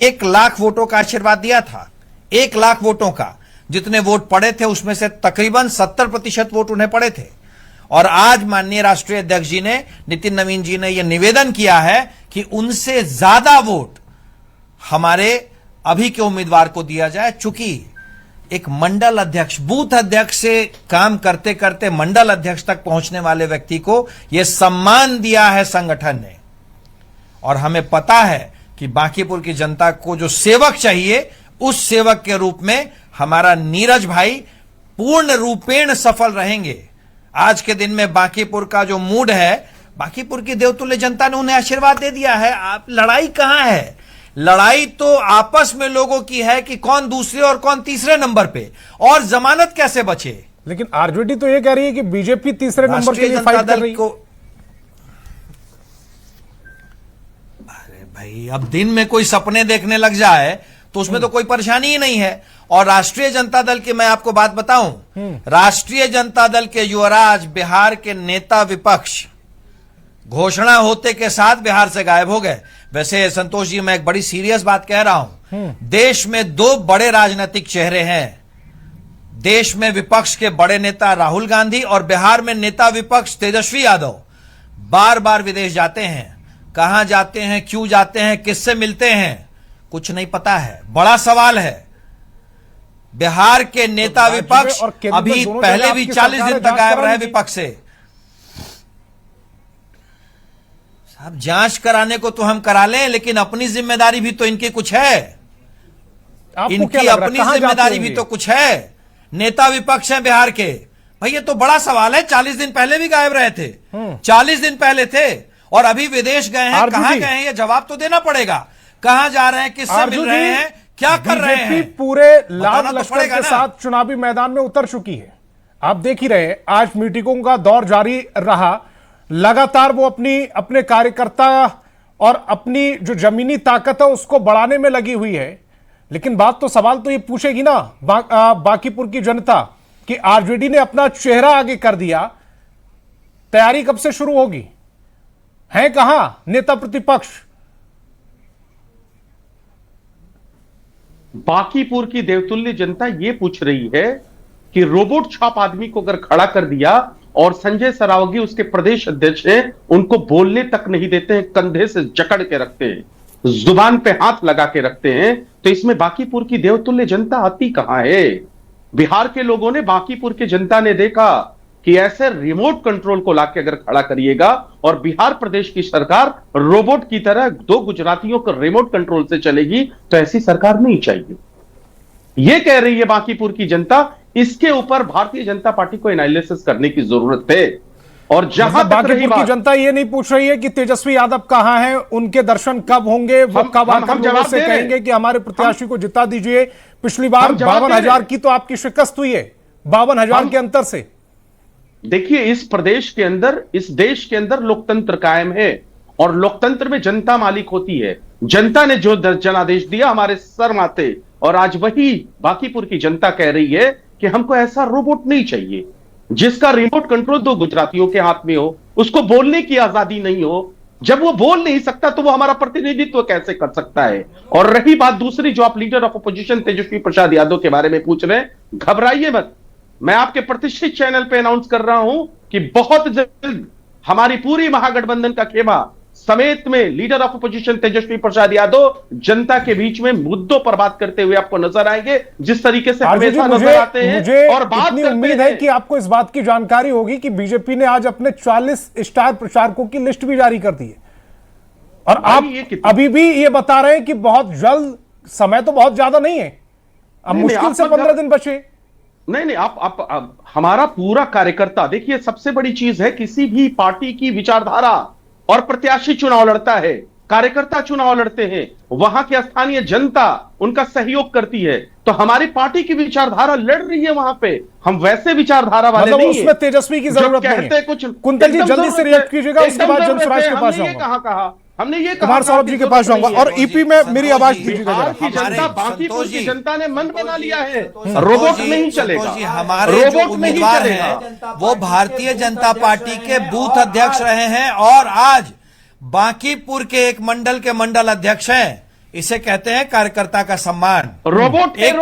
1 लाख वोटों का आशीर्वाद दिया था। 1 लाख वोटों का जितने वोट पड़े थे उसमें से तकरीबन 70% वोट उन्हें पड़े थे। और आज माननीय राष्ट्रीय अध्यक्ष जी ने, नितिन नवीन जी ने यह निवेदन किया है कि उनसे ज्यादा वोट हमारे अभी के उम्मीदवार को दिया जाए। चूंकि एक मंडल अध्यक्ष, बूथ अध्यक्ष से काम करते करते मंडल अध्यक्ष तक पहुंचने वाले व्यक्ति को यह सम्मान दिया है संगठन ने। और हमें पता है कि बांकीपुर की जनता को जो सेवक चाहिए, उस सेवक के रूप में हमारा नीरज भाई पूर्ण रूपेण सफल रहेंगे। आज के दिन में बांकीपुर का जो मूड है, बांकीपुर की देवतुल्य जनता ने उन्हें आशीर्वाद दे दिया है। आप लड़ाई कहां है? लड़ाई तो आपस में लोगों की है कि कौन दूसरे और कौन तीसरे नंबर पे, और जमानत कैसे बचे। लेकिन आरजेडी तो ये कह रही है कि बीजेपी तीसरे नंबर के लिए फाइट कर रही है। अरे भाई, अब दिन में कोई सपने देखने लग जाए तो उसमें तो कोई परेशानी ही नहीं है। और राष्ट्रीय जनता दल की मैं आपको बात बताऊं, राष्ट्रीय जनता दल के युवराज बिहार के नेता विपक्ष घोषणा होते के साथ बिहार से गायब हो गए। वैसे संतोष जी, मैं एक बड़ी सीरियस बात कह रहा हूं। देश में 2 बड़े राजनीतिक चेहरे हैं। देश में विपक्ष के बड़े नेता राहुल गांधी और बिहार में नेता विपक्ष तेजस्वी यादव बार बार विदेश जाते हैं। कहां जाते हैं, क्यों जाते हैं, किससे मिलते हैं, कुछ नहीं पता है। बड़ा सवाल है। बिहार के नेता विपक्ष अभी पहले भी 40 दिन तक गायब रहे विपक्ष से। साहब, जांच कराने को तो हम करा लें, लेकिन अपनी जिम्मेदारी भी तो इनकी कुछ है। इनकी अपनी जिम्मेदारी भी तो कुछ है। नेता विपक्ष हैं बिहार के। भाई, ये तो बड़ा सवाल है। 40 दिन पहले भी गायब रहे थे, 40 दिन पहले थे, और अभी विदेश गए हैं। कहां गए हैं, ये जवाब तो देना पड़ेगा। कहां जा रहे हैं, किससे मिल रहे हैं, क्या कर रहे हैं। पूरे लाल लश्कर के साथ चुनावी मैदान में उतर चुकी है। आप देख ही रहे, आज मीटिंगों का दौर जारी रहा। लगातार वो अपने कार्यकर्ता और अपनी जो जमीनी ताकत है उसको बढ़ाने में लगी हुई है। लेकिन सवाल तो ये पूछेगी ना बांकीपुर की जनता कि आरजेडी ने अपना चेहरा आगे कर दिया, तैयारी कब से शुरू होगी? है कहां नेता प्रतिपक्ष? बांकीपुर की देवतुल्य जनता ये पूछ रही है कि रोबोट छाप आदमी को अगर खड़ा कर दिया और संजय सरावगी उसके प्रदेश अध्यक्ष हैं, उनको बोलने तक नहीं देते हैं, कंधे से जकड़ के रखते हैं, जुबान पे हाथ लगा के रखते हैं, तो इसमें बांकीपुर की देवतुल्य जनता आती कहां है? बिहार के लोगों ने, बांकीपुर की जनता ने देखा कि ऐसे रिमोट कंट्रोल को लाके अगर खड़ा करिएगा और बिहार प्रदेश की सरकार रोबोट की तरह 2 गुजरातियों को रिमोट कंट्रोल से चलेगी, तो ऐसी सरकार नहीं चाहिए। यह कह रही है बांकीपुर की जनता। इसके ऊपर भारतीय जनता पार्टी को एनालिसिस करने की जरूरत है। और जहां बांकीपुर की जनता ये नहीं पूछ रही है कि तेजस्वी यादव कहां हैं, उनके दर्शन कब होंगे, वो कब आकर लोगों से कहेंगे कि हमारे प्रत्याशी को जिता दीजिए। पिछली बार 52,000 की तो आपकी शिकस्त हुई है, 52,000 के अंतर से। देखिए, इस प्रदेश के अंदर, इस देश के अंदर लोकतंत्र कायम है और लोकतंत्र में जनता मालिक होती है। जनता ने जो जनादेश दिया हमारे सर माथे, और आज वही बांकीपुर की जनता कह रही है कि हमको ऐसा रोबोट नहीं चाहिए जिसका रिमोट कंट्रोल 2 गुजरातियों के हाथ में हो, उसको बोलने की आजादी नहीं हो। जब वो बोल नहीं सकता तो वो हमारा प्रतिनिधित्व कैसे कर सकता है? और रही बात दूसरी, जो आप leader of opposition Tejashwi Prasad Yadav के बारे में पूछ रहे हैं, घबराइए मत। मैं आपके प्रतिष्ठित चैनल पे अनाउंस कर रहा हूं कि बहुत जल्द हमारी पूरी महागठबंधन का खेमा समेत में leader of opposition Tejashwi Prasad Yadav जनता के बीच में मुद्दों पर बात करते हुए आपको नजर आएंगे, जिस तरीके से हमेशा नजर आते हैं। मुझे और बात इतनी उम्मीद है कि आपको इस बात की जानकारी होगी कि बीजेपी ने आज अपने 40 स्टार प्रचारकों की लिस्ट भी जारी कर दी है। और आप अभी भी ये बता रहे हैं कि बहुत जल्द, समय तो बहुत ज्यादा नहीं है, अब मुश्किल से 15 दिन बचे। नहीं, आप हमारा पूरा कार्यकर्ता, देखिए सबसे बड़ी चीज है, किसी भी पार्टी की विचारधारा और प्रत्याशी चुनाव लड़ता है, कार्यकर्ता चुनाव लड़ते हैं, वहां की स्थानीय जनता उनका सहयोग करती है। तो हमारी पार्टी की विचारधारा लड़ रही है वहां पे, हम वैसे विचारधारा वाले नहीं है। उसमें तेजस्वी की जरूरत नहीं है। कुछ कुंतल जी जल्दी से रिएक्ट कीजिएगा, उसके बाद जनसुराज के पास जाऊंगा। कहा हमने ये कुमार साहब जी के पास जाऊंगा, और ईपी में मेरी आवाज दीजिएगा। बांकीपुर की जनता ने मन बना लिया है, रोबोट नहीं चलेगा। हमारे जो उम्मीदवार हैं वो भारतीय जनता पार्टी के बूथ अध्यक्ष रहे हैं और आज बांकीपुर के एक मंडल के मंडल अध्यक्ष हैं। इसे कहते हैं कार्यकर्ता का सम्मान। रोबोट एक